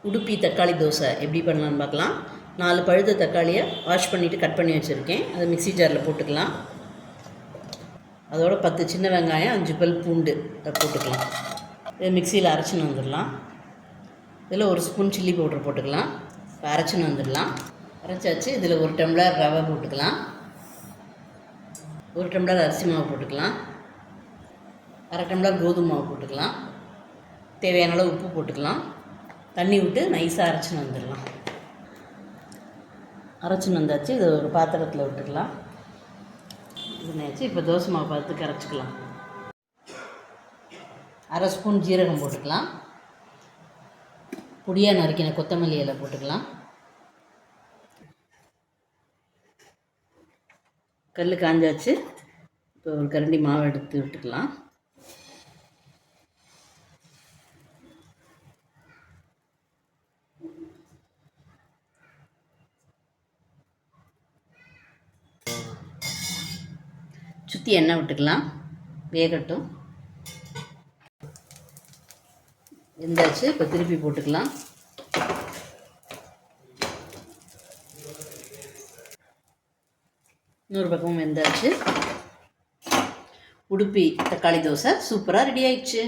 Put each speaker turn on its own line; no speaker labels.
உடுப்பி தக்காளி தோசை எப்படி பண்ணலான்னு பார்க்கலாம். 4 பழுத்த தக்காளியை வாஷ் பண்ணிவிட்டு கட் பண்ணி வச்சுருக்கேன். அதை மிக்ஸி ஜாரில் போட்டுக்கலாம். அதோட 10 சின்ன வெங்காயம், 5 பல் பூண்டு போட்டுக்கலாம். இதை மிக்சியில் அரைச்சின்னு வந்துடலாம். இதில் 1 ஸ்பூன் சில்லி பவுடர் போட்டுக்கலாம். அரைச்சின்னு வந்துடலாம். அரைச்சாச்சு. இதில் 1 டம்ளர் ரவை போட்டுக்கலாம். 1 டம்ளர் அரிசி மாவு போட்டுக்கலாம். அரை டம்ளர் கோதுமை மாவு போட்டுக்கலாம். தேவையான அளவு உப்பு போட்டுக்கலாம். தண்ணி விட்டு நைஸாக அரைச்சின்னு வந்துடலாம். அரைச்சின்னு வந்தாச்சு. இதை ஒரு பாத்திரத்தில் விட்டுக்கலாம். இதுனாச்சு. இப்போ தோசை மாவு பார்த்து அரைச்சிக்கலாம். அரை ஸ்பூன் ஜீரகம் போட்டுக்கலாம். பொடியாக நறுக்கின கொத்தமல்லி இலை போட்டுக்கலாம். கல் காஞ்சாச்சு. இப்போ ஒரு கரண்டி மாவு எடுத்து விட்டுக்கலாம். சுற்றி எண்ணெய் விட்டுக்கலாம். வேகட்டும். வெந்தாச்சு. இப்போ திருப்பி போட்டுக்கலாம். இன்னொரு பக்கமும் வெந்தாச்சு. உடுப்பி தக்காளி தோசை சூப்பராக ரெடி ஆயிடுச்சு.